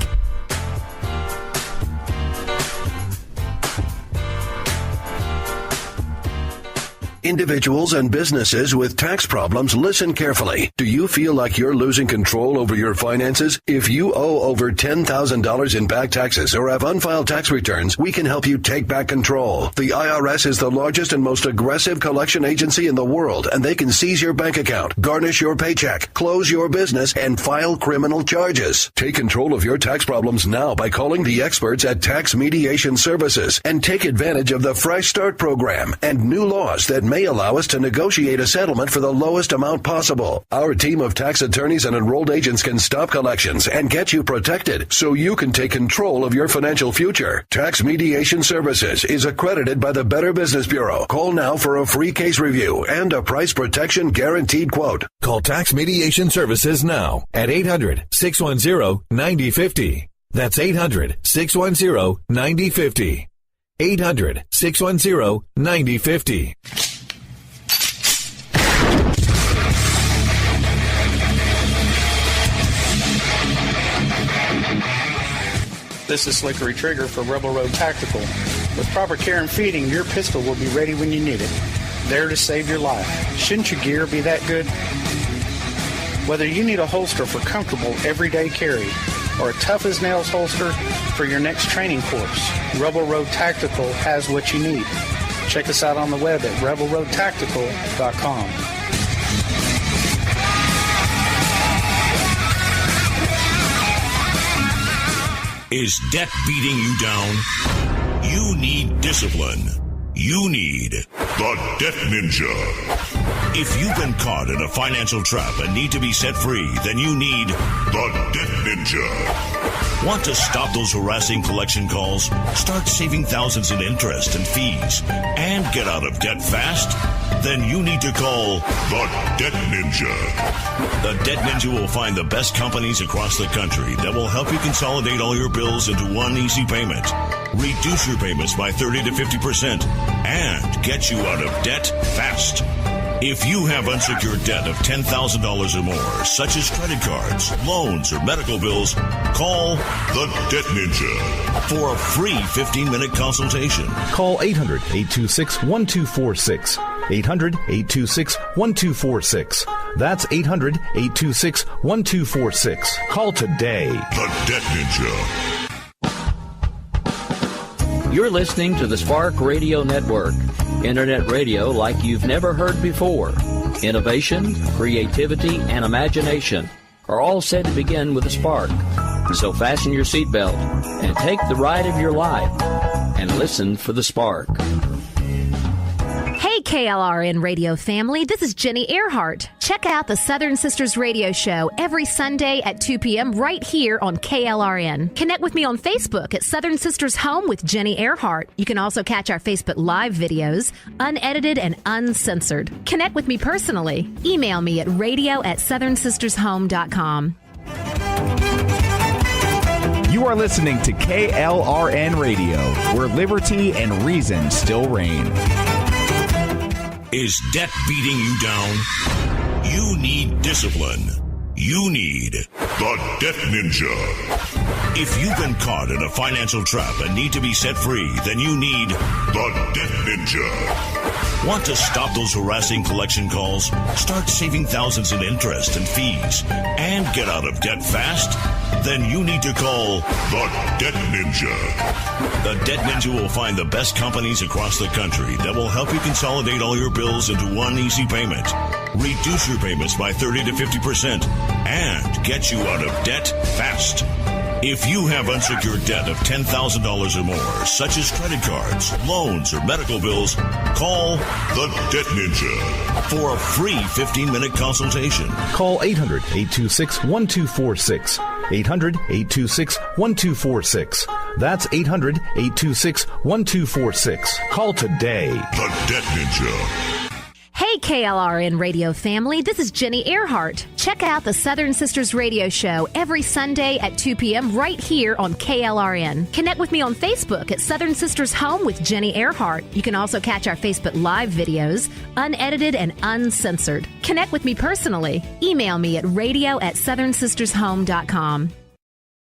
Individuals and businesses with tax problems, listen carefully. Do you feel like you're losing control over your finances? If you owe over $10,000 in back taxes or have unfiled tax returns, we can help you take back control. The IRS is the largest and most aggressive collection agency in the world, and they can seize your bank account, garnish your paycheck, close your business, and file criminal charges. Take control of your tax problems now by calling the experts at Tax Mediation Services and take advantage of the Fresh Start program and new laws that may allow us to negotiate a settlement for the lowest amount possible. Our team of tax attorneys and enrolled agents can stop collections and get you protected so you can take control of your financial future. Tax Mediation Services is accredited by the Better Business Bureau. Call now for a free case review and a price protection guaranteed quote. Call Tax Mediation Services now at 800-610-9050. That's 800-610-9050. 800-610-9050. This is Slickery Trigger for Rebel Road Tactical. With proper care and feeding, your pistol will be ready when you need it. There to save your life. Shouldn't your gear be that good? Whether you need a holster for comfortable everyday carry or a tough-as-nails holster for your next training course, Rebel Road Tactical has what you need. Check us out on the web at rebelroadtactical.com. Is debt beating you down? You need discipline. You need the Debt Ninja. If you've been caught in a financial trap and need to be set free, then you need the Debt Ninja. Want to stop those harassing collection calls, start saving thousands in interest and fees, and get out of debt fast? Then you need to call the Debt Ninja. The Debt Ninja will find the best companies across the country that will help you consolidate all your bills into one easy payment, reduce your payments by 30 to 50%, and get you out of debt fast. If you have unsecured debt of $10,000 or more, such as credit cards, loans, or medical bills, call the Debt Ninja for a free 15-minute consultation. Call 800-826-1246. 800-826-1246. That's 800-826-1246. Call today. The Debt Ninja. You're listening to the Spark Radio Network, internet radio like you've never heard before. Innovation, creativity, and imagination are all said to begin with a spark. So fasten your seatbelt and take the ride of your life and listen for the spark. Hey, KLRN radio family, this is Jenny Earhart. Check out the Southern Sisters Radio Show every Sunday at 2 p.m. right here on KLRN. Connect with me on Facebook at Southern Sisters Home with Jenny Earhart. You can also catch our Facebook Live videos, unedited and uncensored. Connect with me personally. Email me at radio@southernsistershome.com. You are listening to KLRN Radio, where liberty and reason still reign. Is debt beating you down? You need discipline. You need the Debt Ninja. If you've been caught in a financial trap and need to be set free, then you need the Debt Ninja. Want to stop those harassing collection calls, start saving thousands in interest and fees, and get out of debt fast? Then you need to call the Debt Ninja. The Debt Ninja will find the best companies across the country that will help you consolidate all your bills into one easy payment, reduce your payments by 30 to 50%, and get you out of debt fast. If you have unsecured debt of $10,000 or more, such as credit cards, loans, or medical bills, call the Debt Ninja for a free 15-minute consultation. Call 800-826-1246. 800-826-1246. That's 800-826-1246. Call today. The Debt Ninja. Hey, KLRN radio family, this is Jenny Earhart. Check out the Southern Sisters radio show every Sunday at 2 p.m. right here on KLRN. Connect with me on Facebook at Southern Sisters Home with Jenny Earhart. You can also catch our Facebook Live videos, unedited and uncensored. Connect with me personally. Email me at radio@southernsistershome.com.